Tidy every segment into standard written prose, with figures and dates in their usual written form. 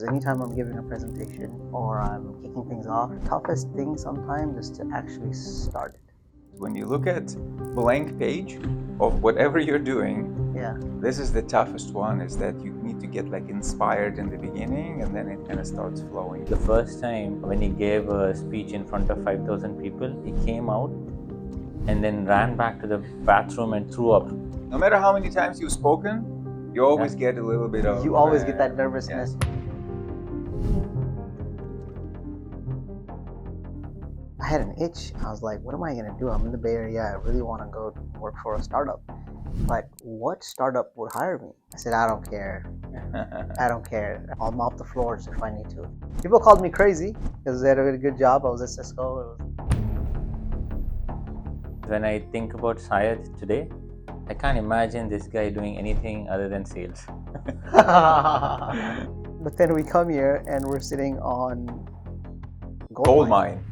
Anytime I'm giving a presentation or I'm kicking things off, toughest thing sometimes is to actually start it. When you look at blank page of whatever you're doing, Yeah. this is the toughest one, is that you need to get inspired in the beginning and then it kind of starts flowing. The first time when he gave a speech in front of 5,000 people, he came out and then ran back to the bathroom and threw up. No matter how many times you've spoken, you always get a little bit of... You always get that nervousness. I had an itch. I was like, what am I going to do? I'm in the Bay Area. I really want to go work for a startup. But what startup would hire me? I said, I don't care. I don't care. I'll mop the floors if I need to. People called me crazy because they had a really good job. I was at Cisco. When I think about Syed today, I can't imagine this guy doing anything other than sales. But then we come here and we're sitting on gold mine.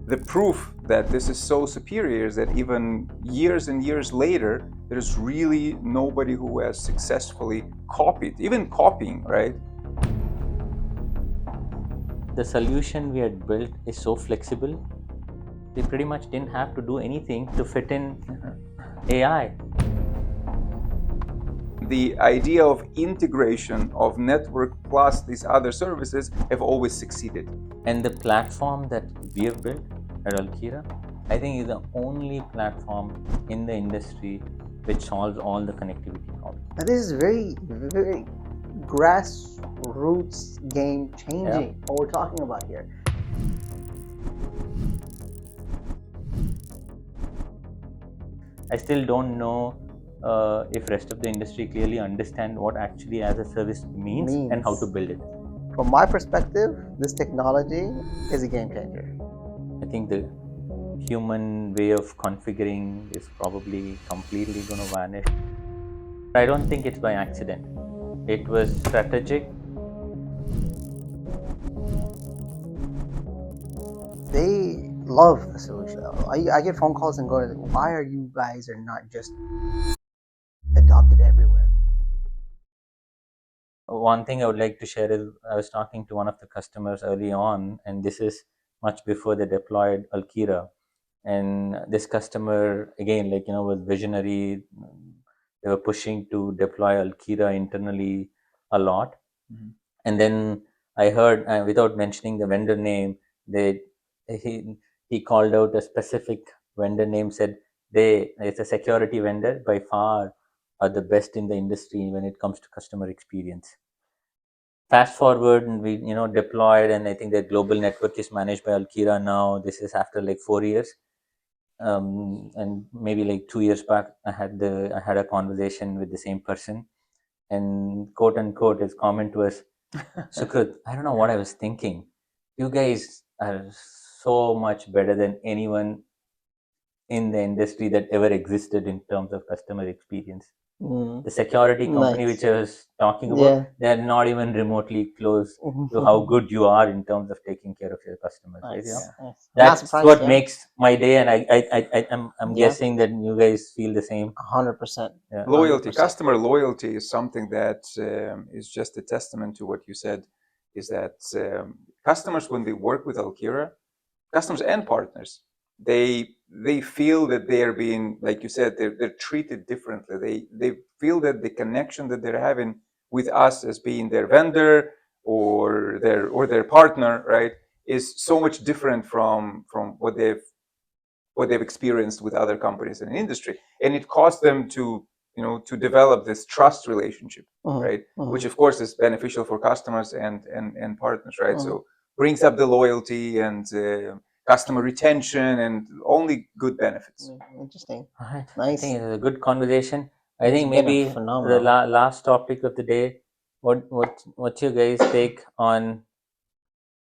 The proof that this is so superior is that even years and years later, there's really nobody who has successfully copied, even copying, right? The solution we had built is so flexible. We pretty much didn't have to do anything to fit in AI. The idea of integration of network plus these other services have always succeeded. And the platform that we have built at Alkira, I think is the only platform in the industry which solves all the connectivity problems. Now this is very, very grassroots game changing, what we're talking about here. I still don't know if rest of the industry clearly understand what actually as a service means and how to build it. From my perspective, this technology is a game changer. I think the human way of configuring is probably completely going to vanish. I don't think it's by accident. It was strategic. They love the solution. I get phone calls and go, why are you guys are not just adopted everywhere? One thing I would like to share is I was talking to one of the customers early on, and this is much before they deployed Alkira. And this customer, again, was visionary. They were pushing to deploy Alkira internally a lot. Mm-hmm. And then I heard, without mentioning the vendor name, he called out a specific vendor name, said it's a security vendor, by far are the best in the industry when it comes to customer experience. Fast forward, and we deployed, and I think their global network is managed by Alkira now. This is after 4 years. And maybe 2 years back, I had a conversation with the same person, and quote unquote, his comment was, "Sukrit, I don't know what I was thinking. You guys are so much better than anyone in the industry that ever existed in terms of customer experience." The security company which I was talking about, they're not even remotely close to how good you are in terms of taking care of your customers. That's what makes my day, and I'm guessing that you guys feel the same. 100%. Loyalty, customer loyalty is something that is just a testament to what you said, is that customers, when they work with Alkira, customers and partners, they feel that they are being, like you said, they're treated differently. They feel that the connection that they're having with us as being their vendor or their partner, right, is so much different from what they've experienced with other companies in the industry, and it caused them to develop this trust relationship, right, which of course is beneficial for customers and partners, right. So brings up the loyalty and customer retention and only good benefits. Interesting. All right. Nice. I think it's a good conversation. I think maybe the last topic of the day, what's your guys' take on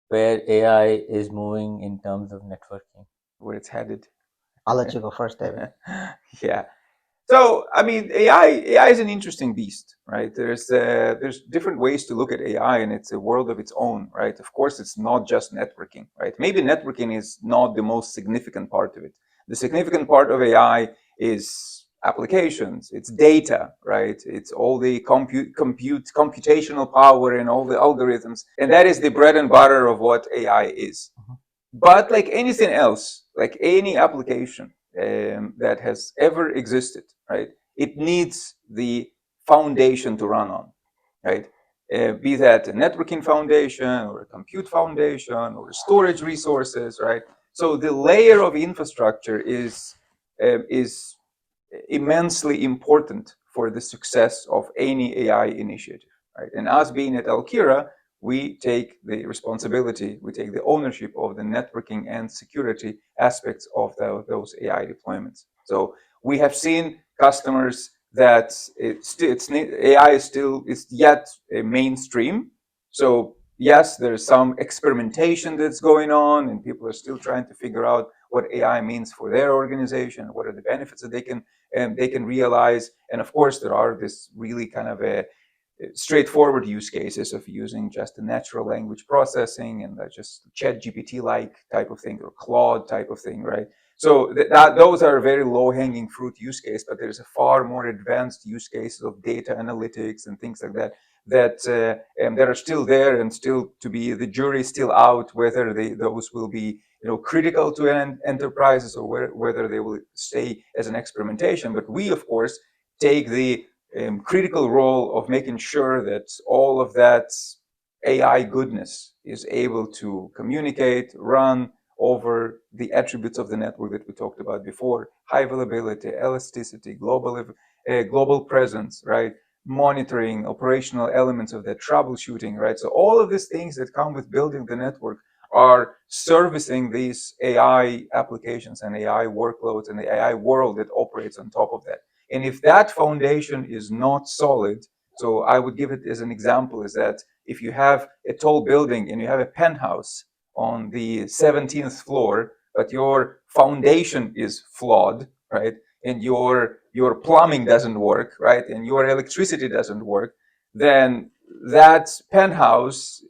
where AI is moving in terms of networking? Where it's headed. I'll let you go first, David. Yeah. So, I mean, AI is an interesting beast, right? There's different ways to look at AI, and it's a world of its own, right? Of course, it's not just networking, right? Maybe networking is not the most significant part of it. The significant part of AI is applications, it's data, right? It's all the computational power and all the algorithms. And that is the bread and butter of what AI is. But like anything else, like any application that has ever existed, right? It needs the foundation to run on, right? Be that a networking foundation or a compute foundation or storage resources, right? So the layer of infrastructure is immensely important for the success of any AI initiative, right? And us being at Alkira, we take the responsibility, we take the ownership of the networking and security aspects of those AI deployments. So we have seen customers that AI is yet a mainstream. So yes, there's some experimentation that's going on, and people are still trying to figure out what AI means for their organization, what are the benefits that they can realize. And of course, there are this really kind of a straightforward use cases of using just a natural language processing and just chat GPT like type of thing or Claude type of thing, right? So those are very low hanging fruit use case, but there's a far more advanced use cases of data analytics and things like that that are still there and still to be, the jury is still out whether those will be critical to enterprises or whether they will stay as an experimentation. But we of course take the critical role of making sure that all of that AI goodness is able to communicate, run over the attributes of the network that we talked about before: high availability, elasticity, global presence, right? Monitoring, operational elements of that, troubleshooting, right? So all of these things that come with building the network are servicing these AI applications and AI workloads and the AI world that operates on top of that. And if that foundation is not solid, so I would give it as an example, is that if you have a tall building and you have a penthouse on the 17th floor, but your foundation is flawed, right? And your plumbing doesn't work, right? And your electricity doesn't work, then that penthouse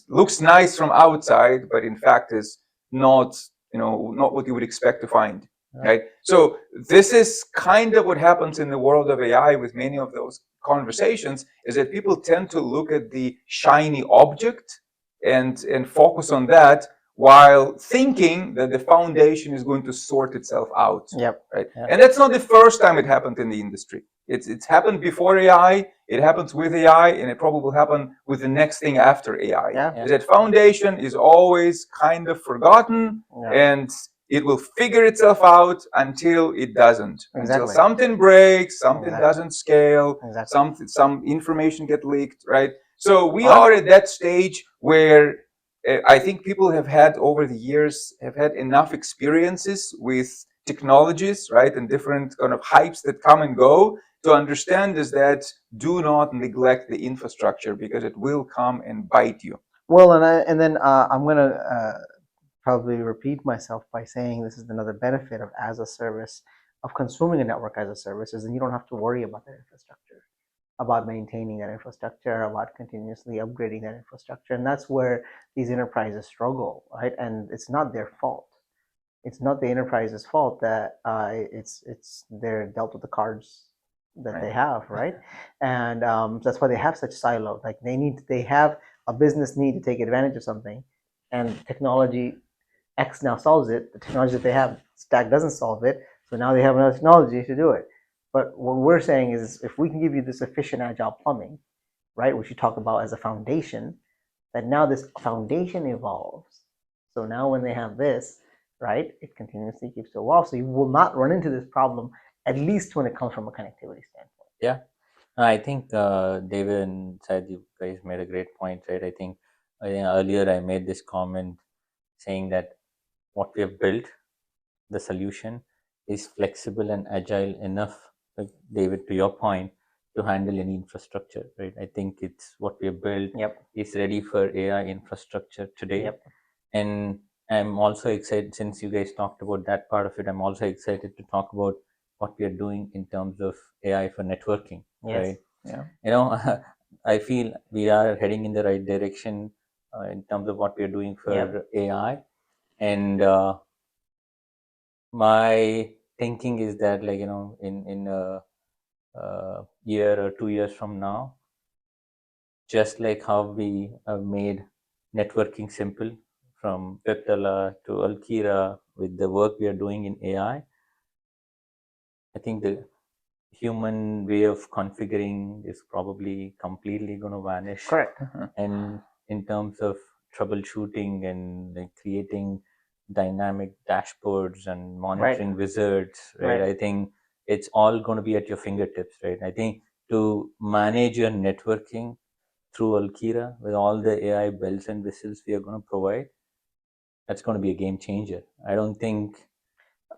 looks nice from outside, but in fact is not what you would expect to find, right? So this is kind of what happens in the world of AI with many of those conversations, is that people tend to look at the shiny object and focus on that, while thinking that the foundation is going to sort itself out. Yep. Right. Yep. And that's not the first time it happened in the industry. It's happened before AI, it happens with AI, and it probably will happen with the next thing after AI. Yeah. That foundation is always kind of forgotten, and it will figure itself out until it doesn't. Exactly. Until something breaks, something doesn't scale, some information get leaked, right? So we are at that stage where I think people have had over the years enough experiences with technologies, right, and different kind of hypes that come and go, to understand is that do not neglect the infrastructure, because it will come and bite you. Well, and then I'm gonna probably repeat myself by saying this is another benefit of as a service, of consuming a network as a service, is that you don't have to worry about that infrastructure, about maintaining that infrastructure, about continuously upgrading that infrastructure. And that's where these enterprises struggle, right? And it's not their fault. It's not the enterprise's fault that they're dealt with the cards that they have, right? And that's why they have such silos. Like they have a business need to take advantage of something, and technology X now solves it. The technology that they have, Stack doesn't solve it, so now they have another technology to do it. But what we're saying is, if we can give you this efficient agile plumbing, right, which you talk about as a foundation, that now this foundation evolves. So now when they have this, right, it continuously keeps to evolve. So you will not run into this problem, at least when it comes from a connectivity standpoint. Yeah. I think David and Syed, you guys made a great point, right? I think earlier I made this comment saying that what we have built, the solution, is flexible and agile enough, like David, to your point, to handle any infrastructure, right? I think it's what we have built is ready for AI infrastructure today. And I'm also excited, since you guys talked about that part of it, I'm also excited to talk about what we are doing in terms of AI for networking, right? Yeah. I feel we are heading in the right direction in terms of what we are doing for AI. And my thinking is that, like, in a year or 2 years from now, just like how we have made networking simple from Peptala to Alkira with the work we are doing in AI, I think the human way of configuring is probably completely going to vanish. Correct. And in terms of troubleshooting and like creating dynamic dashboards and monitoring wizards, right? I think it's all going to be at your fingertips, right? I think to manage your networking through Alkira with all the AI bells and whistles we are going to provide, that's going to be a game changer. I don't think.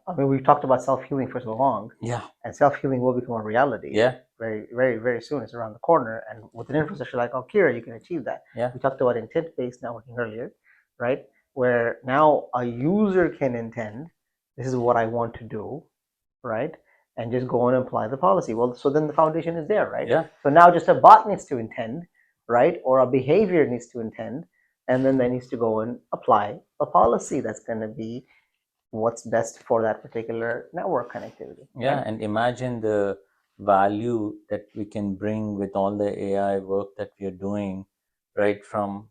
I mean, we've talked about self-healing for so long. Yeah. And self-healing will become a reality. Yeah. Very, very, very soon. It's around the corner. And with an infrastructure like Alkira, you can achieve that. Yeah. We talked about intent-based networking earlier, right? Where now a user can intend, this is what I want to do, right? And just go and apply the policy. Well, so then the foundation is there, right? Yeah. So now just a bot needs to intend, right? Or a behavior needs to intend, and then that needs to go and apply a policy that's going to be what's best for that particular network connectivity. Yeah, right? and imagine the value that we can bring with all the AI work that we are doing, right from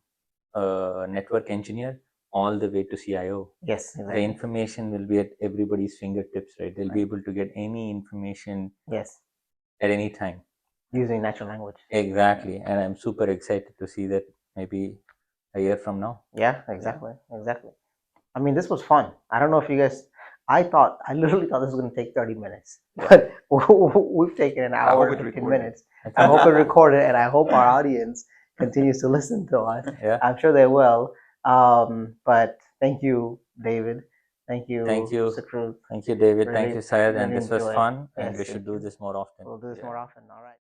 a network engineer all the way to CIO. Yes, The exactly. information will be at everybody's fingertips, right? They'll be able to get any information Yes, at any time. using natural language. Exactly, and I'm super excited to see that maybe a year from now. Yeah, exactly, exactly. I mean, this was fun. I don't know if you guys. I literally thought this was going to take 30 minutes, but we've taken an hour and 15 minutes. I hope it recorded, and I hope our audience continues to listen to us. Yeah. I'm sure they will. But thank you, David. Thank you, Sukrut. Thank you, David. Really, Thank you, Syed. And really this was enjoyed. fun, and Yes, we should do this more often. We'll do this more often. All right.